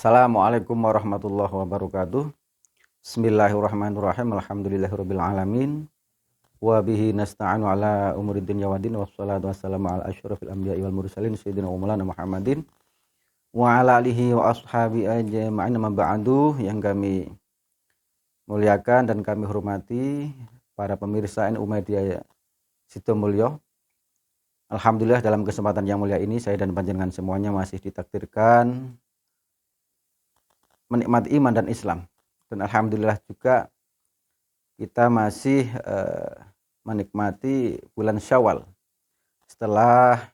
Assalamualaikum warahmatullahi wabarakatuh. Bismillahirrahmanirrahim. Alhamdulillahirabbil alamin. Wa bihi nasta'inu ala umuri dunya waddin wassalatu wassalamu ala asyrofil anbiya'i wal mursalin sayyidina wa maulana Muhammadin wa ala alihi wa ashabi ajma'in. Amma ba'du, yang kami muliakan dan kami hormati para pemirsa NU Media Sidomulyo. Alhamdulillah, dalam kesempatan yang mulia ini saya dan panjenengan semuanya masih ditakdirkan menikmati iman dan Islam, dan alhamdulillah juga kita masih menikmati bulan Syawal setelah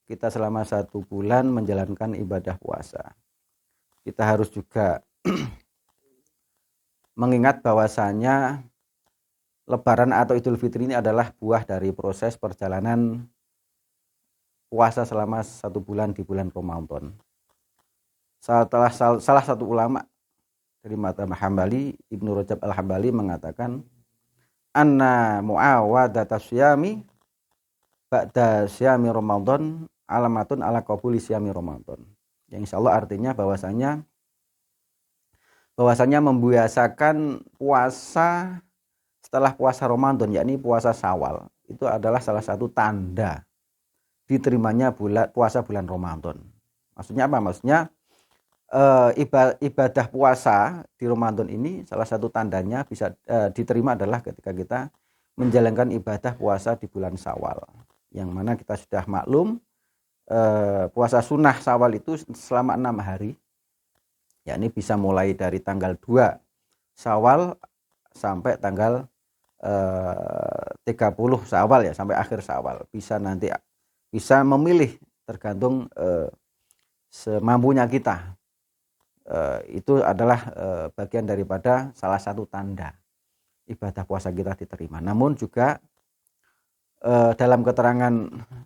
kita selama 1 bulan menjalankan ibadah puasa. Kita harus juga mengingat bahwasanya Lebaran atau Idul Fitri ini adalah buah dari proses perjalanan puasa selama 1 bulan di bulan Ramadan. Salah satu ulama dari mazhab Hambali, Ibnu Rajab Al-Hambali, mengatakan anna muawadata syami ba'da syami Ramadan alamatun ala qabuli syami Ramadan. Yang insyaallah artinya bahwasanya membiasakan puasa setelah puasa Ramadan, yakni puasa Syawal, itu adalah salah satu tanda diterimanya puasa bulan Ramadan. Maksudnya apa? Maksudnya ibadah puasa di Ramadan ini salah satu tandanya bisa diterima adalah ketika kita menjalankan ibadah puasa di bulan Syawal, yang mana kita sudah maklum puasa sunnah Syawal itu selama 6 hari, yakni bisa mulai dari tanggal 2 Syawal sampai tanggal 30 Syawal, ya, sampai akhir Syawal. Bisa memilih tergantung semampunya kita. Itu adalah bagian daripada salah satu tanda ibadah puasa kita diterima. Namun juga dalam keterangan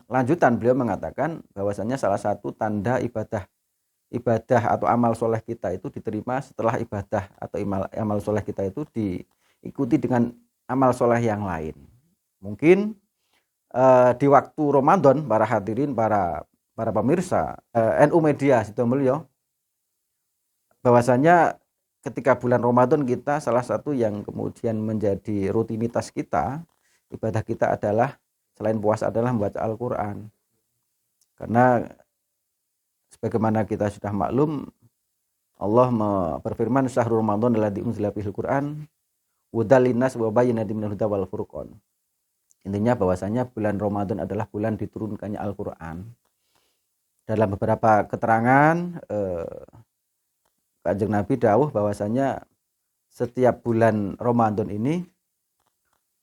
lanjutan beliau mengatakan bahwasanya salah satu tanda ibadah atau amal soleh kita itu diterima setelah ibadah atau amal soleh kita itu diikuti dengan amal soleh yang lain. Mungkin di waktu Ramadan, para hadirin, para pemirsa NU Media Sidomulyo, bahwasanya ketika bulan Ramadan kita salah satu yang kemudian menjadi rutinitas kita, ibadah kita adalah selain puasa adalah membaca Al-Quran. Karena sebagaimana kita sudah maklum, Allah berfirman, syahrul Ramadan alladzi unzila fihil Qur'an hudal linnas wa bayyinatin minal huda wal furqan. Intinya bahwasanya bulan Ramadan adalah bulan diturunkannya Al-Quran. Dalam beberapa keterangan Kanjeng Nabi dawuh bahwasanya setiap bulan Ramadan ini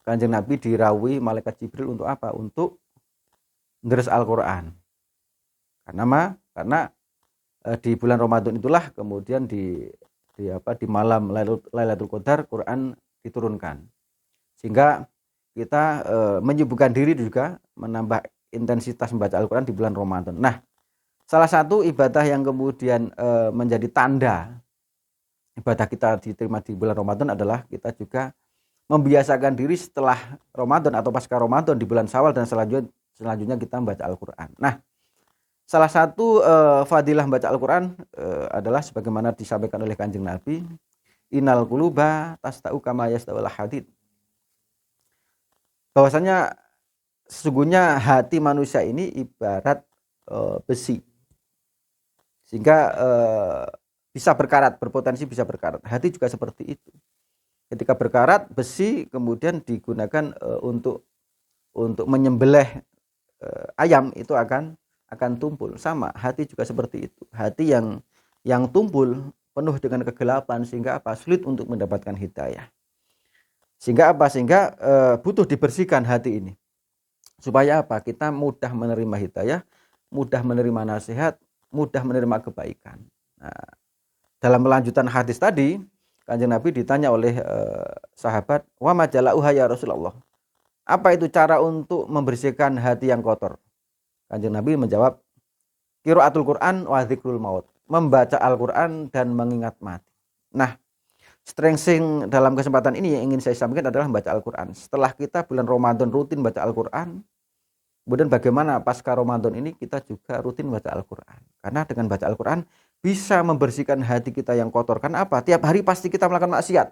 Kanjeng Nabi dirawuhi malaikat Jibril untuk apa? Untuk ndres Al-Qur'an. Karena di bulan Ramadan itulah kemudian di malam Lailatul Qadar Quran diturunkan. Sehingga kita menyibukkan diri juga menambah intensitas membaca Al-Qur'an di bulan Ramadan. Nah, salah satu ibadah yang kemudian menjadi tanda ibadah kita diterima di bulan Ramadan adalah kita juga membiasakan diri setelah Ramadan atau pasca Ramadan di bulan Syawal dan selanjutnya kita membaca Al-Quran. Nah, salah satu fadilah membaca Al-Quran adalah sebagaimana disampaikan oleh Kanjeng Nabi, innal quluba tasta'u kama yasta'ul hadid. Bahwasanya sesungguhnya hati manusia ini ibarat besi, sehingga bisa berkarat, berpotensi bisa berkarat. Hati juga seperti itu. Ketika berkarat, besi kemudian digunakan untuk menyembelih ayam, itu akan tumpul. Sama, hati juga seperti itu. Hati yang tumpul penuh dengan kegelapan, sehingga sulit untuk mendapatkan hidayah. Sehingga butuh dibersihkan hati ini. Supaya kita mudah menerima hidayah, mudah menerima nasihat, mudah menerima kebaikan. Nah, dalam melanjutan hadis tadi, Kanjeng Nabi ditanya oleh sahabat, wa majala'uha ya Rasulullah, apa itu cara untuk membersihkan hati yang kotor? Kanjeng Nabi menjawab, qiraatul Quran wa dzikrul maut, membaca Al-Quran dan mengingat mati. Nah, strengthing dalam kesempatan ini yang ingin saya sampaikan adalah membaca Al-Quran. Setelah kita bulan Ramadan rutin baca Al-Quran, kemudian bagaimana pasca Ramadan ini kita juga rutin baca Al-Quran. Karena dengan baca Al-Quran bisa membersihkan hati kita yang kotor. Kan apa? Tiap hari pasti kita melakukan maksiat.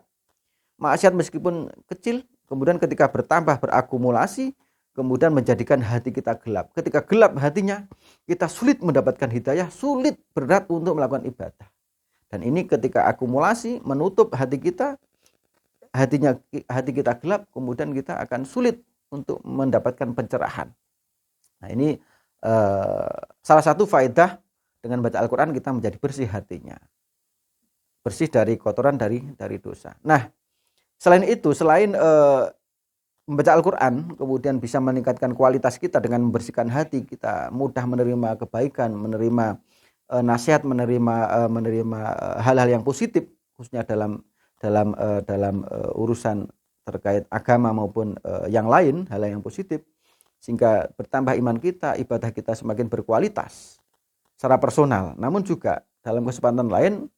Maksiat meskipun kecil, kemudian ketika bertambah berakumulasi, kemudian menjadikan hati kita gelap. Ketika gelap hatinya, kita sulit mendapatkan hidayah, sulit berat untuk melakukan ibadah. Dan ini ketika akumulasi menutup hati kita, hati kita gelap, kemudian kita akan sulit untuk mendapatkan pencerahan. Nah, ini salah satu faedah dengan baca Al-Quran, kita menjadi bersih hatinya, bersih dari kotoran, dari dosa. Nah, selain itu, selain membaca Al-Quran kemudian bisa meningkatkan kualitas kita dengan membersihkan hati, kita mudah menerima kebaikan, menerima nasihat, menerima hal-hal yang positif, khususnya dalam urusan terkait agama maupun yang lain, hal yang positif, sehingga bertambah iman kita, ibadah kita semakin berkualitas secara personal. Namun juga dalam kesempatan lain,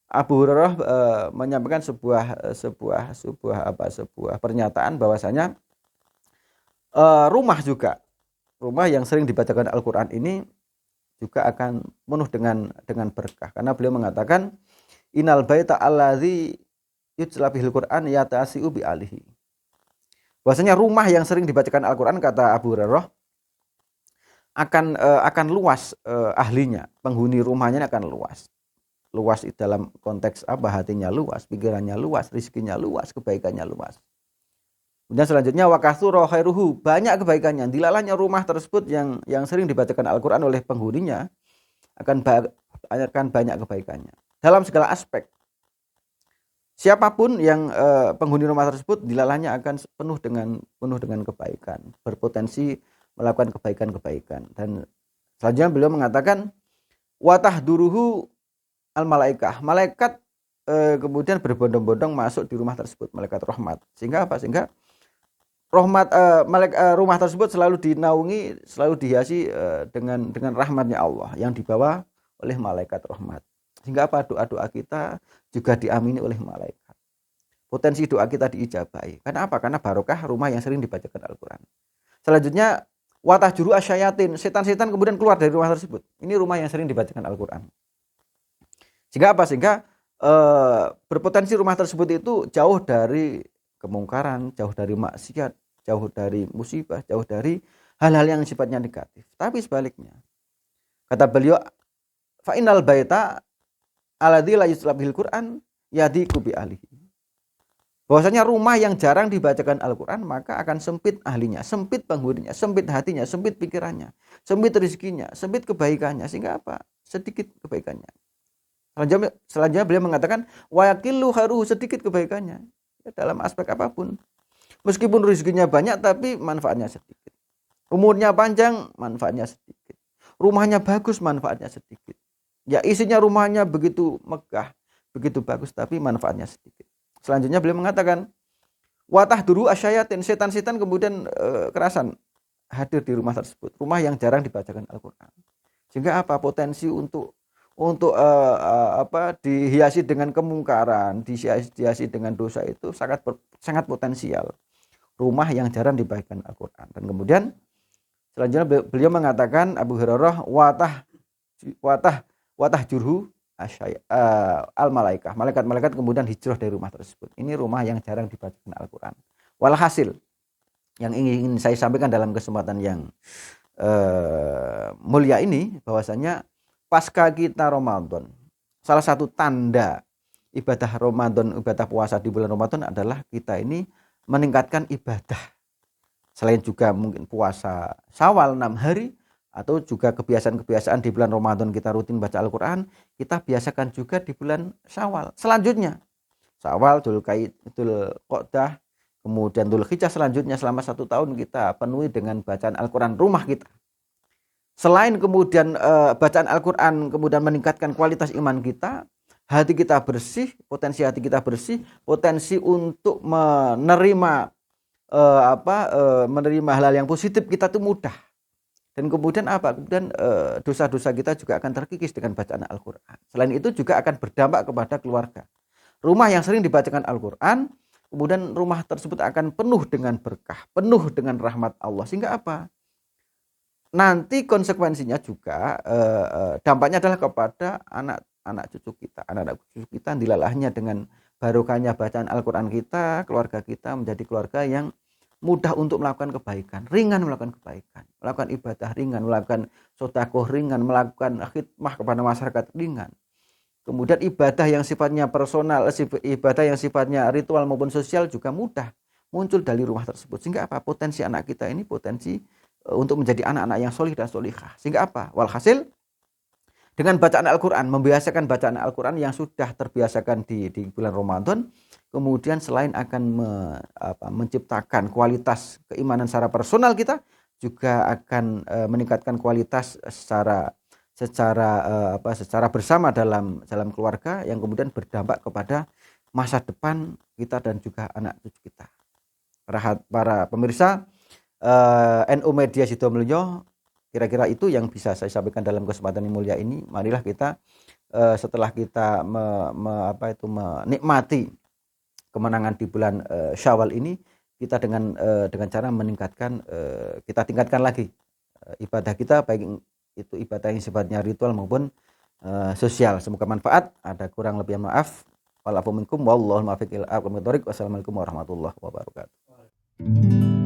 Abu Hurairah menyampaikan sebuah pernyataan bahwasanya rumah yang sering dibacakan Al-Quran ini juga akan penuh dengan berkah, karena beliau mengatakan innal baita allazi yutla bihil Quran yatasi'u bi alihi. Bahwasanya rumah yang sering dibacakan Al-Quran, kata Abu Hurairah, akan luas ahlinya, penghuni rumahnya akan luas dalam konteks apa? Hatinya luas, pikirannya luas, rizkinya luas, kebaikannya luas. Kemudian selanjutnya wakatsura khairuhu, banyak kebaikannya. Dilalahnya rumah tersebut yang sering dibacakan Al-Quran oleh penghuninya akan banyak kebaikannya dalam segala aspek. Siapapun yang penghuni rumah tersebut, dilalahnya akan penuh dengan kebaikan, berpotensi melakukan kebaikan-kebaikan. Dan selanjutnya beliau mengatakan watahduruhu al-malaikah, malaikat kemudian berbondong-bondong masuk di rumah tersebut, malaikat rahmat. Sehingga apa? Sehingga rahmat rumah tersebut selalu dinaungi, selalu dihiasi dengan rahmatnya Allah yang dibawa oleh malaikat rahmat. Sehingga apa? Doa-doa kita juga diamini oleh malaikat. Potensi doa kita diijabahi. Karena apa? Karena barokah rumah yang sering dibacakan Al-Quran. Selanjutnya watahjuru asyayatin, setan-setan kemudian keluar dari rumah tersebut. Ini rumah yang sering dibacakan Al-Quran. Sehingga apa? Sehingga berpotensi rumah tersebut itu jauh dari kemungkaran, jauh dari maksiat, jauh dari musibah, jauh dari hal-hal yang sifatnya negatif. Tapi sebaliknya, kata beliau, fa innal baita alladzi la yutla bihil Qur'an yadiku bi ahlihi. Bahwasanya rumah yang jarang dibacakan Al-Quran, maka akan sempit ahlinya, sempit penghuninya, sempit hatinya, sempit pikirannya, sempit rezekinya, sempit kebaikannya. Sehingga apa? Sedikit kebaikannya. Selanjutnya beliau mengatakan wa yaqillu khairuhu, sedikit kebaikannya dalam aspek apapun. Meskipun rezekinya banyak tapi manfaatnya sedikit. Umurnya panjang, manfaatnya sedikit. Rumahnya bagus, manfaatnya sedikit. Ya, isinya rumahnya begitu megah, begitu bagus, tapi manfaatnya sedikit. Selanjutnya beliau mengatakan watahduru asyayatin, setan-setan kemudian kerasan hadir di rumah tersebut, rumah yang jarang dibacakan Al-Quran. Sehingga apa? Potensi untuk dihiasi dengan kemungkaran, dihiasi dengan dosa itu sangat potensial. Rumah yang jarang dibacakan Al-Quran. Dan kemudian selanjutnya beliau mengatakan, Abu Hurairah, watah jurhu al-malaikah, malaikat-malaikat kemudian hijrah dari rumah tersebut. Ini rumah yang jarang dibacakan Al-Quran. Walhasil yang ingin saya sampaikan dalam kesempatan yang mulia ini, bahwasanya pasca kita Ramadan, salah satu tanda ibadah Ramadan, ibadah puasa di bulan Ramadan adalah kita ini meningkatkan ibadah. Selain juga mungkin puasa Syawal 6 hari, atau juga kebiasaan-kebiasaan di bulan Ramadan kita rutin baca Al-Quran, kita biasakan juga di bulan Syawal. Selanjutnya, Syawal, Dzulqa'dah, kemudian Dzulhijjah, selanjutnya selama 1 tahun kita penuhi dengan bacaan Al-Quran rumah kita. Selain kemudian bacaan Al-Quran kemudian meningkatkan kualitas iman kita, hati kita bersih, potensi hati kita bersih, potensi untuk menerima hal-hal yang positif kita itu mudah. Dan kemudian apa? Kemudian dosa-dosa kita juga akan terkikis dengan bacaan Al-Quran. Selain itu juga akan berdampak kepada keluarga. Rumah yang sering dibacakan Al-Quran, kemudian rumah tersebut akan penuh dengan berkah, penuh dengan rahmat Allah. Sehingga apa? Nanti konsekuensinya juga dampaknya adalah kepada anak anak cucu kita. Anak-anak cucu kita dilalahnya dengan barokahnya bacaan Al-Quran kita, keluarga kita menjadi keluarga yang mudah untuk melakukan kebaikan, ringan melakukan kebaikan, melakukan ibadah ringan, melakukan sedekah ringan, melakukan khidmah kepada masyarakat ringan. Kemudian ibadah yang sifatnya personal, ibadah yang sifatnya ritual maupun sosial juga mudah muncul dari rumah tersebut. Sehingga apa? Potensi anak kita ini potensi untuk menjadi anak-anak yang solih dan solihah. Sehingga apa? Walhasil dengan bacaan Al-Quran, membiasakan bacaan Al-Quran yang sudah terbiasakan di bulan Ramadan, kemudian selain akan menciptakan kualitas keimanan secara personal kita, juga akan meningkatkan kualitas secara bersama dalam keluarga yang kemudian berdampak kepada masa depan kita dan juga anak cucu kita. Para pemirsa NU Media Sidoarjo, kira-kira itu yang bisa saya sampaikan dalam kesempatan yang mulia ini. Marilah kita setelah kita menikmati kemenangan di bulan Syawal ini, kita dengan cara meningkatkan, kita tingkatkan lagi ibadah kita, baik itu ibadah yang sifatnya ritual maupun sosial. Semoga manfaat. Ada kurang lebih maaf. Walaupun minkum wallahu muwaffiq ila aqwamit thoriq. Wassalamualaikum warahmatullahi wabarakatuh.